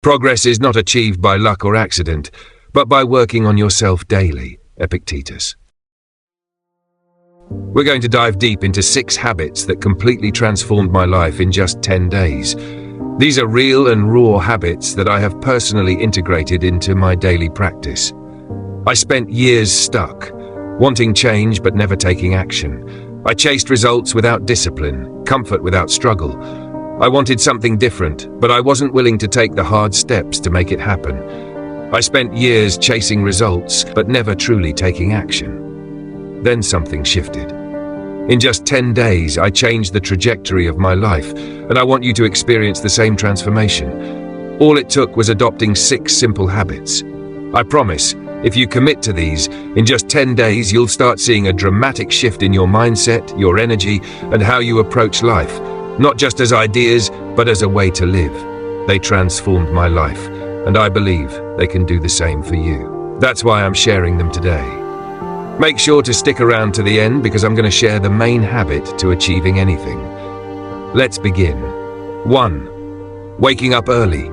Progress is not achieved by luck or accident, but by working on yourself daily. Epictetus. We're going to dive deep into 6 habits that completely transformed my life in just 10 days. These are real and raw habits that I have personally integrated into my daily practice. I spent years stuck, wanting change but never taking action. I chased results without discipline, comfort without struggle. I wanted something different, but I wasn't willing to take the hard steps to make it happen. I spent years chasing results but never truly taking action. Then something shifted. In just 10 days, I changed the trajectory of my life, and I want you to experience the same transformation. All it took was adopting 6 simple habits. I promise, if you commit to these, in just 10 days you'll start seeing a dramatic shift in your mindset, your energy, and how you approach life, not just as ideas, but as a way to live. They transformed my life, and I believe they can do the same for you. That's why I'm sharing them today. Make sure to stick around to the end because I'm going to share the main habit to achieving anything. Let's begin. 1. Waking up early.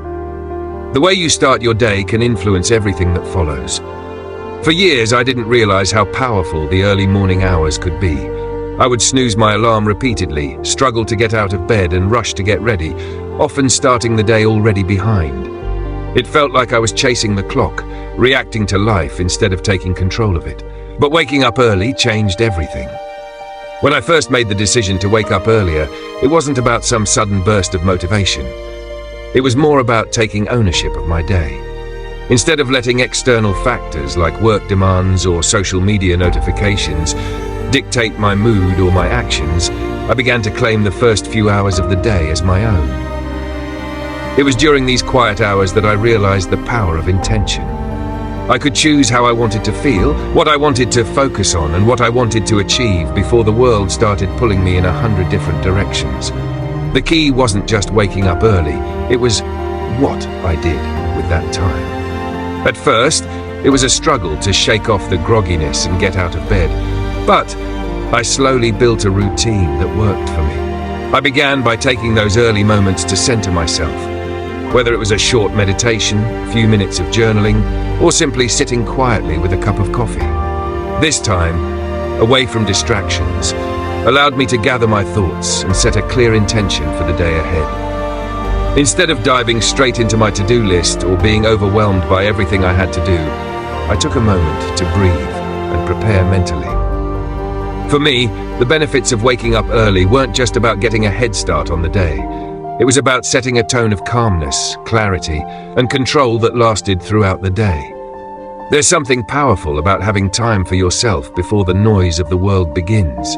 The way you start your day can influence everything that follows. For years, I didn't realize how powerful the early morning hours could be. I would snooze my alarm repeatedly, struggle to get out of bed and rush to get ready, often starting the day already behind. It felt like I was chasing the clock, reacting to life instead of taking control of it. But waking up early changed everything. When I first made the decision to wake up earlier, it wasn't about some sudden burst of motivation. It was more about taking ownership of my day. Instead of letting external factors like work demands or social media notifications dictate my mood or my actions, I began to claim the first few hours of the day as my own. It was during these quiet hours that I realized the power of intention. I could choose how I wanted to feel, what I wanted to focus on, and what I wanted to achieve before the world started pulling me in 100 different directions. The key wasn't just waking up early, it was what I did with that time. At first, it was a struggle to shake off the grogginess and get out of bed, but I slowly built a routine that worked for me. I began by taking those early moments to center myself. Whether it was a short meditation, a few minutes of journaling, or simply sitting quietly with a cup of coffee. This time, away from distractions, allowed me to gather my thoughts and set a clear intention for the day ahead. Instead of diving straight into my to-do list or being overwhelmed by everything I had to do, I took a moment to breathe and prepare mentally. For me, the benefits of waking up early weren't just about getting a head start on the day. It was about setting a tone of calmness, clarity, and control that lasted throughout the day. There's something powerful about having time for yourself before the noise of the world begins.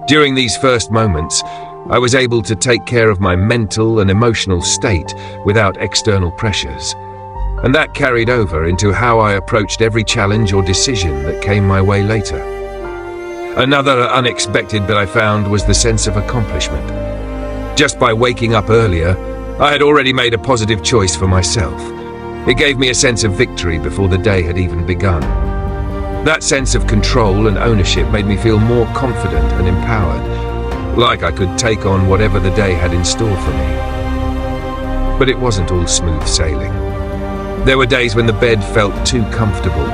During these first moments, I was able to take care of my mental and emotional state without external pressures. And that carried over into how I approached every challenge or decision that came my way later. Another unexpected that I found was the sense of accomplishment. Just by waking up earlier, I had already made a positive choice for myself. It gave me a sense of victory before the day had even begun. That sense of control and ownership made me feel more confident and empowered, like I could take on whatever the day had in store for me. But it wasn't all smooth sailing. There were days when the bed felt too comfortable,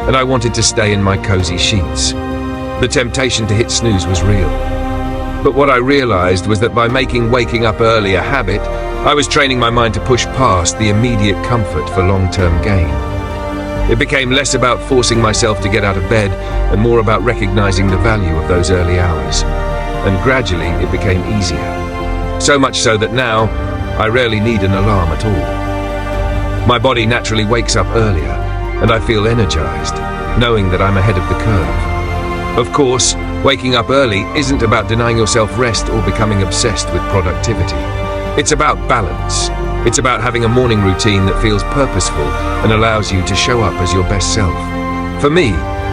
and I wanted to stay in my cozy sheets. The temptation to hit snooze was real. But what I realized was that by making waking up early a habit, I was training my mind to push past the immediate comfort for long-term gain. It became less about forcing myself to get out of bed and more about recognizing the value of those early hours. And gradually, it became easier. So much so that now, I rarely need an alarm at all. My body naturally wakes up earlier, and I feel energized, knowing that I'm ahead of the curve. Of course, waking up early isn't about denying yourself rest or becoming obsessed with productivity. It's about balance. It's about having a morning routine that feels purposeful and allows you to show up as your best self. For me,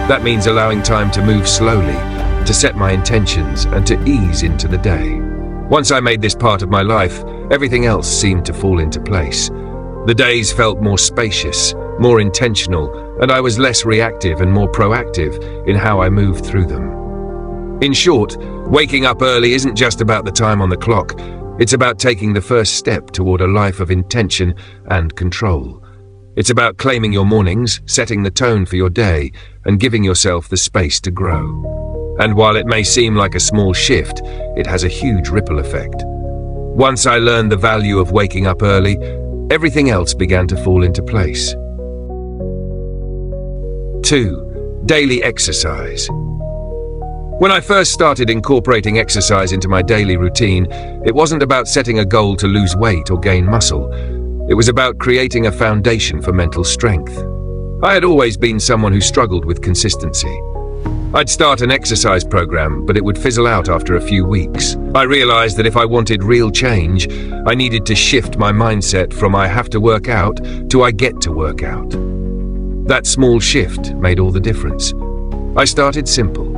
that means allowing time to move slowly, to set my intentions, and to ease into the day. Once I made this part of my life, everything else seemed to fall into place. The days felt more spacious, more intentional, and I was less reactive and more proactive in how I moved through them. In short, waking up early isn't just about the time on the clock, It's about taking the first step toward a life of intention and control. It's about claiming your mornings, setting the tone for your day, and giving yourself the space to grow. And while it may seem like a small shift, it has a huge ripple effect. Once I learned the value of waking up early, everything else began to fall into place. 2. Daily exercise. When I first started incorporating exercise into my daily routine, it wasn't about setting a goal to lose weight or gain muscle. It was about creating a foundation for mental strength. I had always been someone who struggled with consistency. I'd start an exercise program, but it would fizzle out after a few weeks. I realized that if I wanted real change, I needed to shift my mindset from I have to work out to I get to work out. That small shift made all the difference. I started simple.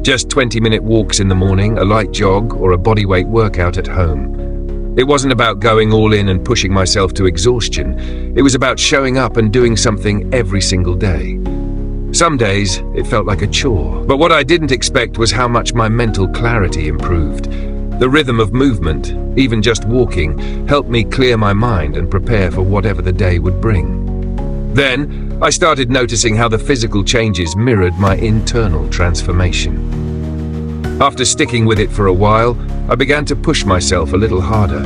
Just 20-minute walks in the morning, a light jog, or a bodyweight workout at home. It wasn't about going all in and pushing myself to exhaustion. It was about showing up and doing something every single day. Some days, it felt like a chore, but what I didn't expect was how much my mental clarity improved. The rhythm of movement, even just walking, helped me clear my mind and prepare for whatever the day would bring. Then, I started noticing how the physical changes mirrored my internal transformation. After sticking with it for a while, I began to push myself a little harder.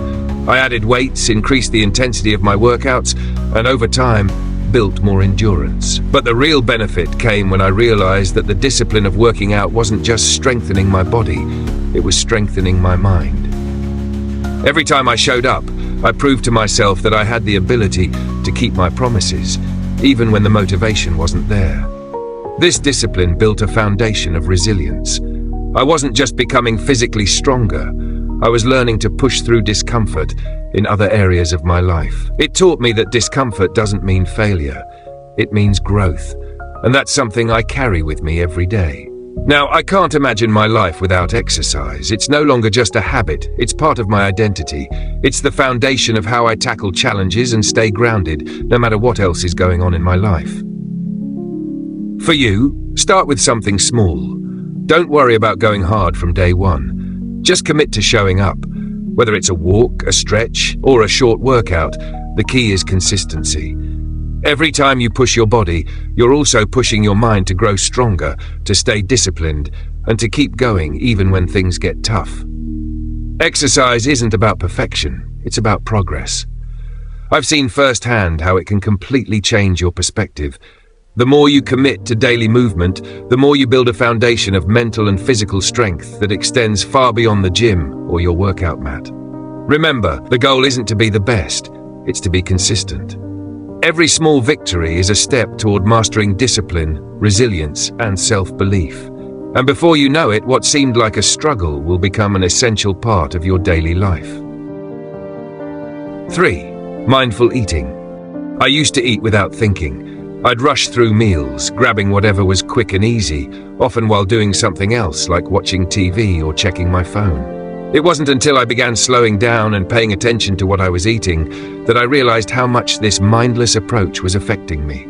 I added weights, increased the intensity of my workouts, and over time, built more endurance. But the real benefit came when I realized that the discipline of working out wasn't just strengthening my body, it was strengthening my mind. Every time I showed up, I proved to myself that I had the ability to keep my promises, even when the motivation wasn't there. This discipline built a foundation of resilience. I wasn't just becoming physically stronger, I was learning to push through discomfort in other areas of my life. It taught me that discomfort doesn't mean failure, it means growth, and that's something I carry with me every day. Now, I can't imagine my life without exercise. It's no longer just a habit, it's part of my identity. It's the foundation of how I tackle challenges and stay grounded, no matter what else is going on in my life. For you, start with something small. Don't worry about going hard from day one. Just commit to showing up. Whether it's a walk, a stretch, or a short workout, the key is consistency. Every time you push your body, you're also pushing your mind to grow stronger, to stay disciplined, and to keep going even when things get tough. Exercise isn't about perfection, it's about progress. I've seen firsthand how it can completely change your perspective. The more you commit to daily movement, the more you build a foundation of mental and physical strength that extends far beyond the gym or your workout mat. Remember, the goal isn't to be the best, it's to be consistent. Every small victory is a step toward mastering discipline, resilience, and self-belief. And before you know it, what seemed like a struggle will become an essential part of your daily life. 3. Mindful eating. I used to eat without thinking. I'd rush through meals, grabbing whatever was quick and easy, often while doing something else like watching TV or checking my phone. It wasn't until I began slowing down and paying attention to what I was eating that I realized how much this mindless approach was affecting me.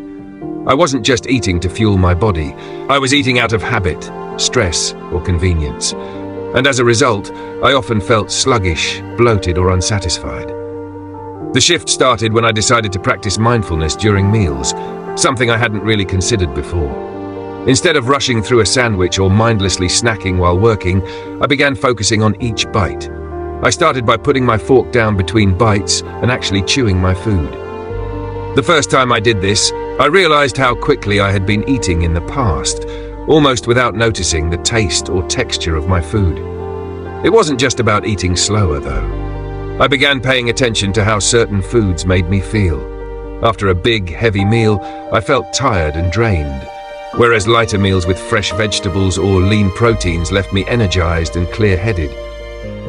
I wasn't just eating to fuel my body, I was eating out of habit, stress, or convenience. And as a result, I often felt sluggish, bloated, or unsatisfied. The shift started when I decided to practice mindfulness during meals, something I hadn't really considered before. Instead of rushing through a sandwich or mindlessly snacking while working, I began focusing on each bite. I started by putting my fork down between bites and actually chewing my food. The first time I did this, I realized how quickly I had been eating in the past, almost without noticing the taste or texture of my food. It wasn't just about eating slower, though. I began paying attention to how certain foods made me feel. After a big, heavy meal, I felt tired and drained, whereas lighter meals with fresh vegetables or lean proteins left me energized and clear-headed.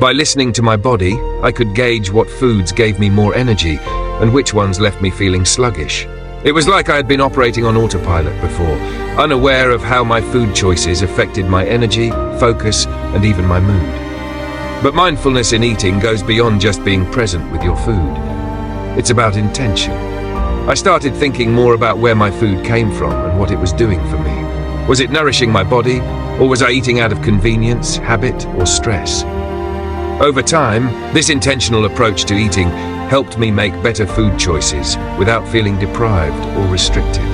By listening to my body, I could gauge what foods gave me more energy and which ones left me feeling sluggish. It was like I had been operating on autopilot before, unaware of how my food choices affected my energy, focus, and even my mood. But mindfulness in eating goes beyond just being present with your food. It's about intention. I started thinking more about where my food came from and what it was doing for me. Was it nourishing my body, or was I eating out of convenience, habit, or stress? Over time, this intentional approach to eating helped me make better food choices without feeling deprived or restricted.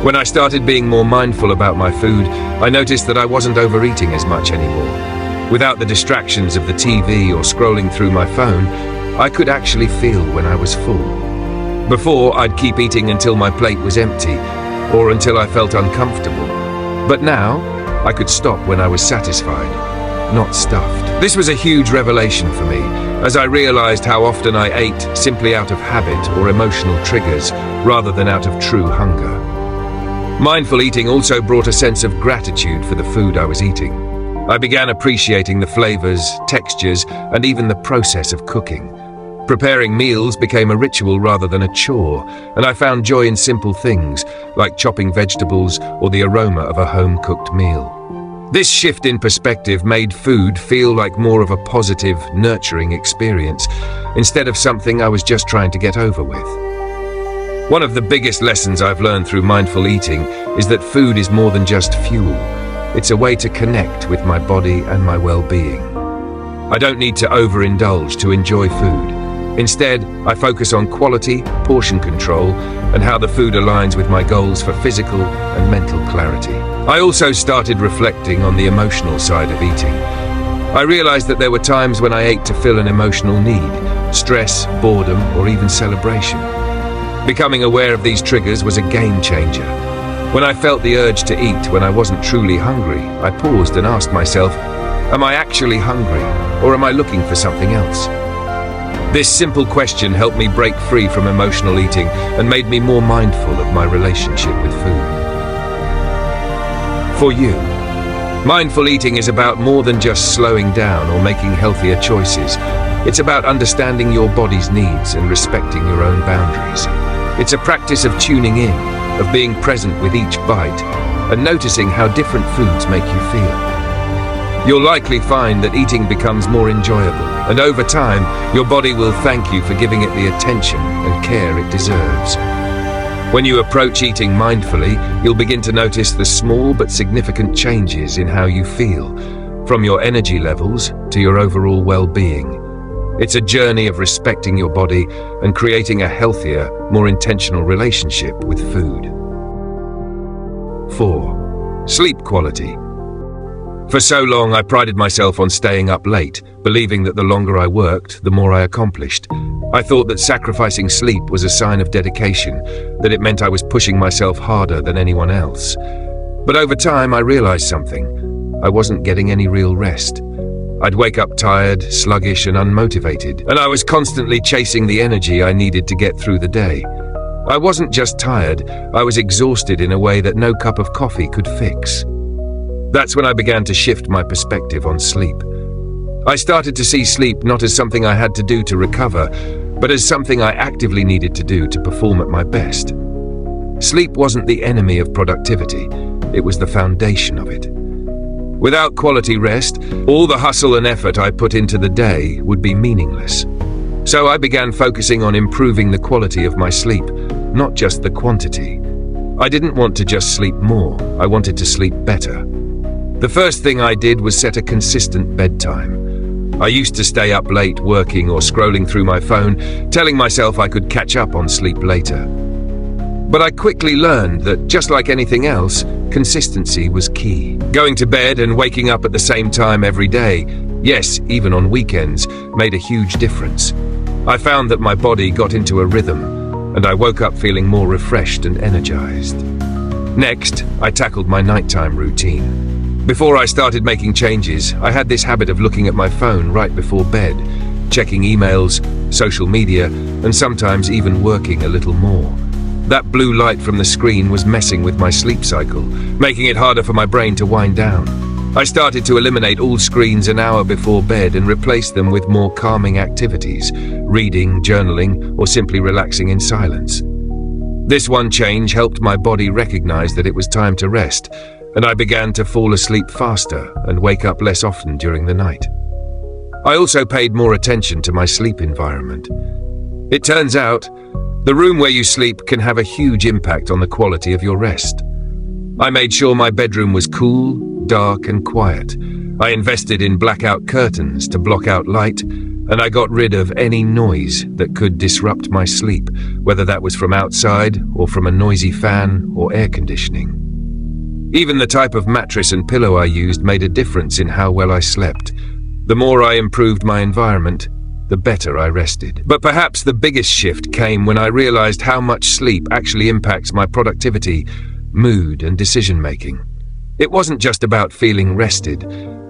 When I started being more mindful about my food, I noticed that I wasn't overeating as much anymore. Without the distractions of the TV or scrolling through my phone, I could actually feel when I was full. Before, I'd keep eating until my plate was empty or until I felt uncomfortable. But now, I could stop when I was satisfied, not stuffed. This was a huge revelation for me, as I realized how often I ate simply out of habit or emotional triggers, rather than out of true hunger. Mindful eating also brought a sense of gratitude for the food I was eating. I began appreciating the flavors, textures, and even the process of cooking. Preparing meals became a ritual rather than a chore, and I found joy in simple things, like chopping vegetables or the aroma of a home-cooked meal. This shift in perspective made food feel like more of a positive, nurturing experience, instead of something I was just trying to get over with. One of the biggest lessons I've learned through mindful eating is that food is more than just fuel. It's a way to connect with my body and my well-being. I don't need to overindulge to enjoy food. Instead, I focus on quality, portion control, and how the food aligns with my goals for physical and mental clarity. I also started reflecting on the emotional side of eating. I realized that there were times when I ate to fill an emotional need, stress, boredom, or even celebration. Becoming aware of these triggers was a game changer. When I felt the urge to eat when I wasn't truly hungry, I paused and asked myself, am I actually hungry, or am I looking for something else? This simple question helped me break free from emotional eating and made me more mindful of my relationship with food. For you, mindful eating is about more than just slowing down or making healthier choices. It's about understanding your body's needs and respecting your own boundaries. It's a practice of tuning in, of being present with each bite, and noticing how different foods make you feel. You'll likely find that eating becomes more enjoyable, and over time, your body will thank you for giving it the attention and care it deserves. When you approach eating mindfully, you'll begin to notice the small but significant changes in how you feel, from your energy levels to your overall well-being. It's a journey of respecting your body and creating a healthier, more intentional relationship with food. 4. Sleep quality. For so long, I prided myself on staying up late, believing that the longer I worked, the more I accomplished. I thought that sacrificing sleep was a sign of dedication, that it meant I was pushing myself harder than anyone else. But over time, I realized something. I wasn't getting any real rest. I'd wake up tired, sluggish, and unmotivated, and I was constantly chasing the energy I needed to get through the day. I wasn't just tired, I was exhausted in a way that no cup of coffee could fix. That's when I began to shift my perspective on sleep. I started to see sleep not as something I had to do to recover, but as something I actively needed to do to perform at my best. Sleep wasn't the enemy of productivity, it was the foundation of it. Without quality rest, all the hustle and effort I put into the day would be meaningless. So I began focusing on improving the quality of my sleep, not just the quantity. I didn't want to just sleep more, I wanted to sleep better. The first thing I did was set a consistent bedtime. I used to stay up late working or scrolling through my phone, telling myself I could catch up on sleep later. But I quickly learned that, just like anything else, consistency was key. Going to bed and waking up at the same time every day, yes, even on weekends, made a huge difference. I found that my body got into a rhythm, and I woke up feeling more refreshed and energized. Next, I tackled my nighttime routine. Before I started making changes, I had this habit of looking at my phone right before bed, checking emails, social media, and sometimes even working a little more. That blue light from the screen was messing with my sleep cycle, making it harder for my brain to wind down. I started to eliminate all screens an hour before bed and replace them with more calming activities, reading, journaling, or simply relaxing in silence. This one change helped my body recognize that it was time to rest, and I began to fall asleep faster and wake up less often during the night. I also paid more attention to my sleep environment. It turns out, the room where you sleep can have a huge impact on the quality of your rest. I made sure my bedroom was cool, dark, and quiet. I invested in blackout curtains to block out light, and I got rid of any noise that could disrupt my sleep, whether that was from outside or from a noisy fan or air conditioning. Even the type of mattress and pillow I used made a difference in how well I slept. The more I improved my environment, the better I rested. But perhaps the biggest shift came when I realized how much sleep actually impacts my productivity, mood, and decision-making. It wasn't just about feeling rested.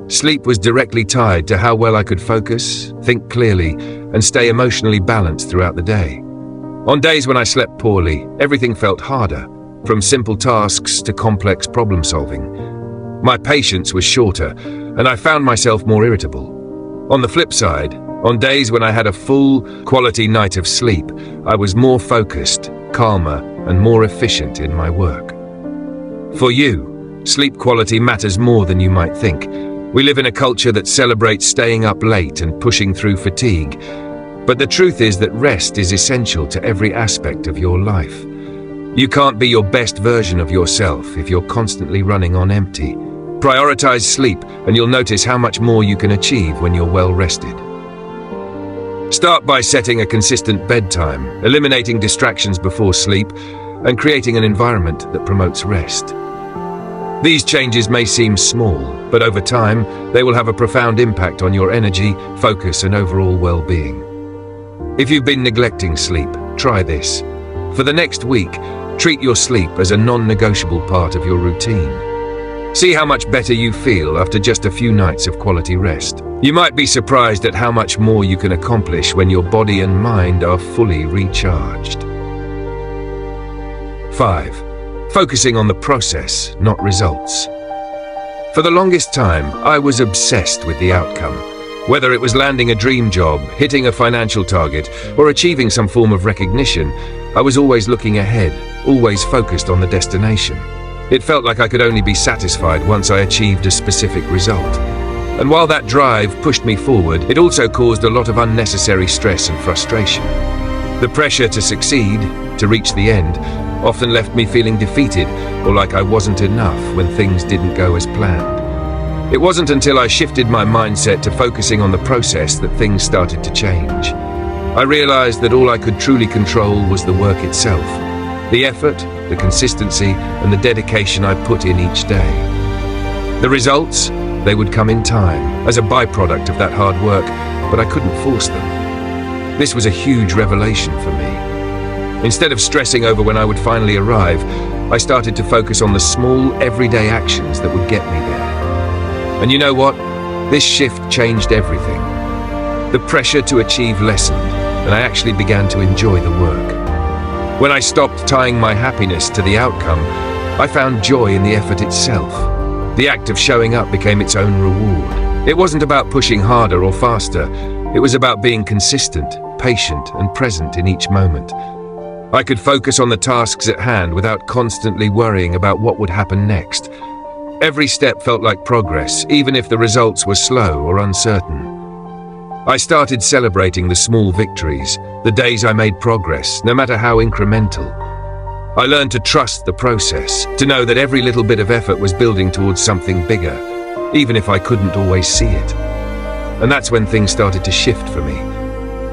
Sleep was directly tied to how well I could focus, think clearly, and stay emotionally balanced throughout the day. On days when I slept poorly, everything felt harder, from simple tasks to complex problem-solving. My patience was shorter, and I found myself more irritable. On the flip side, on days when I had a full, quality night of sleep, I was more focused, calmer, and more efficient in my work. For you, sleep quality matters more than you might think. We live in a culture that celebrates staying up late and pushing through fatigue. But the truth is that rest is essential to every aspect of your life. You can't be your best version of yourself if you're constantly running on empty. Prioritize sleep, and you'll notice how much more you can achieve when you're well rested. Start by setting a consistent bedtime, eliminating distractions before sleep, and creating an environment that promotes rest. These changes may seem small, but over time, they will have a profound impact on your energy, focus, and overall well-being. If you've been neglecting sleep, try this. For the next week, treat your sleep as a non-negotiable part of your routine. See how much better you feel after just a few nights of quality rest. You might be surprised at how much more you can accomplish when your body and mind are fully recharged. 5. Focusing on the process, not results. For the longest time, I was obsessed with the outcome. Whether it was landing a dream job, hitting a financial target, or achieving some form of recognition, I was always looking ahead, always focused on the destination. It felt like I could only be satisfied once I achieved a specific result. And while that drive pushed me forward, it also caused a lot of unnecessary stress and frustration. The pressure to succeed, to reach the end, often left me feeling defeated or like I wasn't enough when things didn't go as planned. It wasn't until I shifted my mindset to focusing on the process that things started to change. I realized that all I could truly control was the work itself, the effort, the consistency, and the dedication I put in each day. The results, they would come in time, as a byproduct of that hard work, but I couldn't force them. This was a huge revelation for me. Instead of stressing over when I would finally arrive, I started to focus on the small, everyday actions that would get me there. And you know what? This shift changed everything. The pressure to achieve lessened, and I actually began to enjoy the work. When I stopped tying my happiness to the outcome, I found joy in the effort itself. The act of showing up became its own reward. It wasn't about pushing harder or faster. It was about being consistent, patient, and present in each moment. I could focus on the tasks at hand without constantly worrying about what would happen next. Every step felt like progress, even if the results were slow or uncertain. I started celebrating the small victories, the days I made progress, no matter how incremental. I learned to trust the process, to know that every little bit of effort was building towards something bigger, even if I couldn't always see it. And that's when things started to shift for me.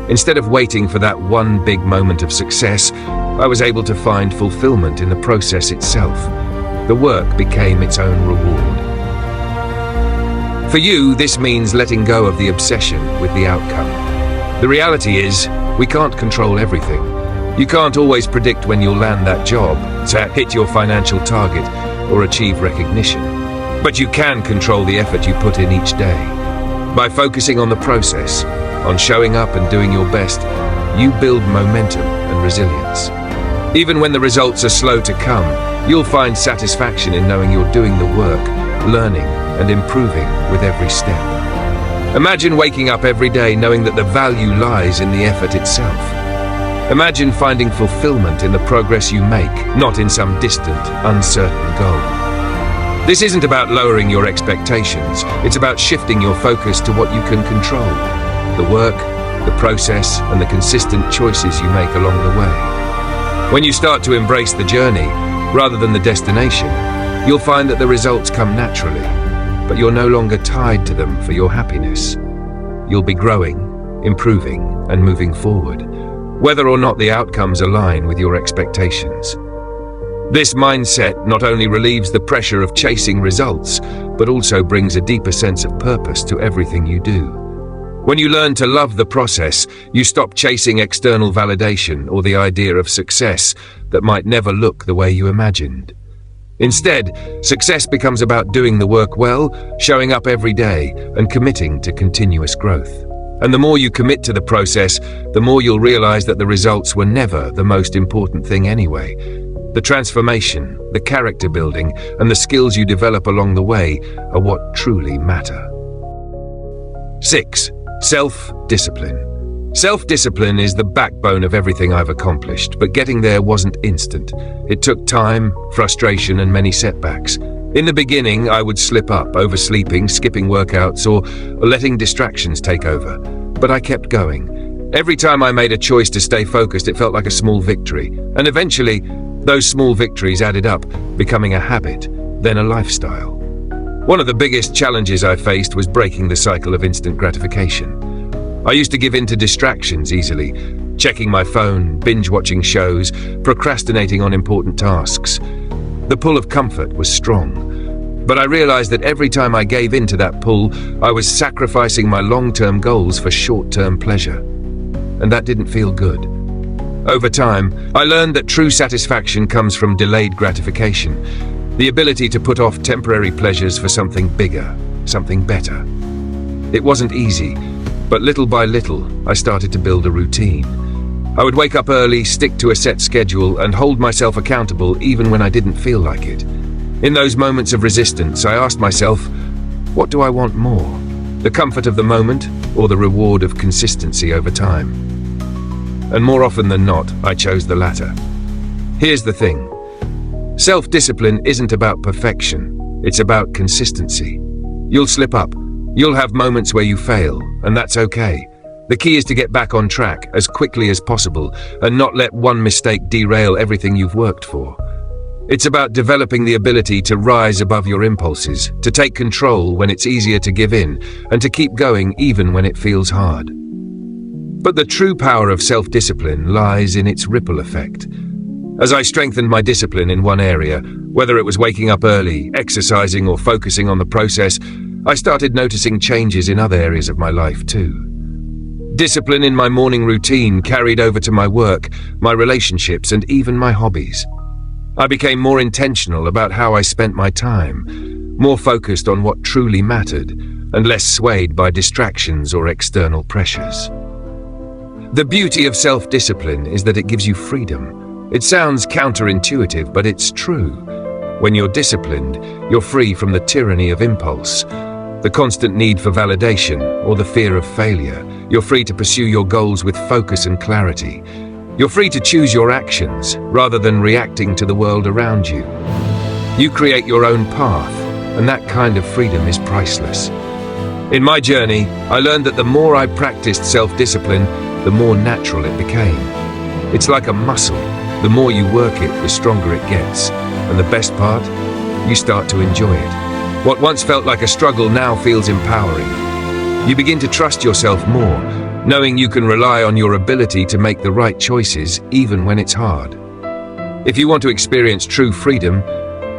Instead of waiting for that one big moment of success, I was able to find fulfillment in the process itself. The work became its own reward. For you, this means letting go of the obsession with the outcome. The reality is, we can't control everything. You can't always predict when you'll land that job, to hit your financial target, or achieve recognition. But you can control the effort you put in each day. By focusing on the process, on showing up and doing your best, you build momentum and resilience. Even when the results are slow to come, you'll find satisfaction in knowing you're doing the work, learning, and improving with every step. Imagine waking up every day knowing that the value lies in the effort itself. Imagine finding fulfillment in the progress you make, not in some distant, uncertain goal. This isn't about lowering your expectations, it's about shifting your focus to what you can control. The work, the process, and the consistent choices you make along the way. When you start to embrace the journey, rather than the destination, you'll find that the results come naturally. but you're no longer tied to them for your happiness. You'll be growing, improving, and moving forward, whether or not the outcomes align with your expectations. This mindset not only relieves the pressure of chasing results, but also brings a deeper sense of purpose to everything you do. When you learn to love the process, you stop chasing external validation or the idea of success that might never look the way you imagined. Instead, success becomes about doing the work well, showing up every day, and committing to continuous growth. And the more you commit to the process, the more you'll realize that the results were never the most important thing anyway. The transformation, the character building, and the skills you develop along the way are what truly matter. 6. Self-discipline. Self-discipline is the backbone of everything I've accomplished, but getting there wasn't instant. It took time, frustration, and many setbacks. In the beginning, I would slip up, oversleeping, skipping workouts, or letting distractions take over. But I kept going. Every time I made a choice to stay focused, it felt like a small victory. And eventually, those small victories added up, becoming a habit, then a lifestyle. One of the biggest challenges I faced was breaking the cycle of instant gratification. I used to give in to distractions easily, checking my phone, binge-watching shows, procrastinating on important tasks. The pull of comfort was strong, but I realized that every time I gave in to that pull, I was sacrificing my long-term goals for short-term pleasure. And that didn't feel good. Over time, I learned that true satisfaction comes from delayed gratification, the ability to put off temporary pleasures for something bigger, something better. It wasn't easy, but little by little, I started to build a routine. I would wake up early, stick to a set schedule, and hold myself accountable even when I didn't feel like it. In those moments of resistance, I asked myself, what do I want more? The comfort of the moment, or the reward of consistency over time? And more often than not, I chose the latter. Here's the thing. Self-discipline isn't about perfection. It's about consistency. You'll slip up. You'll have moments where you fail, and that's okay. The key is to get back on track as quickly as possible and not let one mistake derail everything you've worked for. It's about developing the ability to rise above your impulses, to take control when it's easier to give in, and to keep going even when it feels hard. But the true power of self-discipline lies in its ripple effect. As I strengthened my discipline in one area, whether it was waking up early, exercising, or focusing on the process, I started noticing changes in other areas of my life too. Discipline in my morning routine carried over to my work, my relationships, and even my hobbies. I became more intentional about how I spent my time, more focused on what truly mattered, and less swayed by distractions or external pressures. The beauty of self-discipline is that it gives you freedom. It sounds counterintuitive, but it's true. When you're disciplined, you're free from the tyranny of impulse, the constant need for validation, or the fear of failure. You're free to pursue your goals with focus and clarity. You're free to choose your actions, rather than reacting to the world around you. You create your own path, and that kind of freedom is priceless. In my journey, I learned that the more I practiced self-discipline, the more natural it became. It's like a muscle. The more you work it, the stronger it gets. And the best part? You start to enjoy it. What once felt like a struggle now feels empowering. You begin to trust yourself more, knowing you can rely on your ability to make the right choices even when it's hard. If you want to experience true freedom,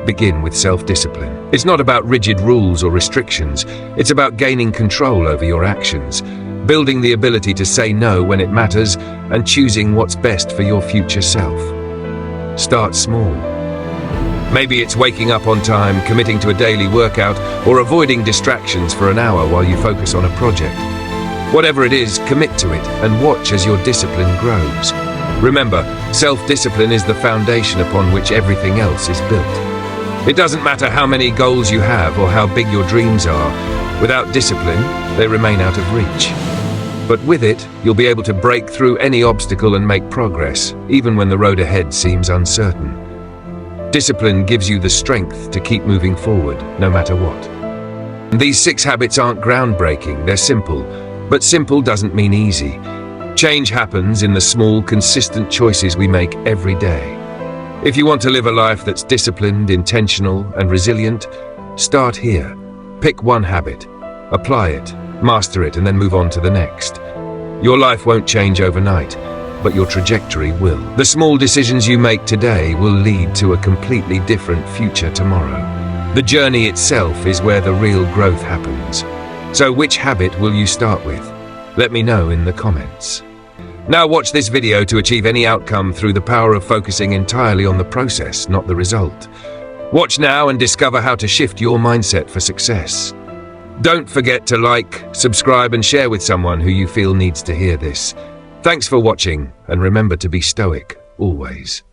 begin with self-discipline. It's not about rigid rules or restrictions. It's about gaining control over your actions, building the ability to say no when it matters, and choosing what's best for your future self. Start small. Maybe it's waking up on time, committing to a daily workout, or avoiding distractions for an hour while you focus on a project. Whatever it is, commit to it and watch as your discipline grows. Remember, self-discipline is the foundation upon which everything else is built. It doesn't matter how many goals you have or how big your dreams are. Without discipline, they remain out of reach. But with it, you'll be able to break through any obstacle and make progress, even when the road ahead seems uncertain. Discipline gives you the strength to keep moving forward, no matter what. These 6 habits aren't groundbreaking, they're simple. But simple doesn't mean easy. Change happens in the small, consistent choices we make every day. If you want to live a life that's disciplined, intentional, and resilient, start here. Pick one habit, apply it, master it, and then move on to the next. Your life won't change overnight, but your trajectory will. The small decisions you make today will lead to a completely different future tomorrow. The journey itself is where the real growth happens. So which habit will you start with? Let me know in the comments. Now watch this video to achieve any outcome through the power of focusing entirely on the process, not the result. Watch now and discover how to shift your mindset for success. Don't forget to like, subscribe, and share with someone who you feel needs to hear this. Thanks for watching, and remember to be stoic, always.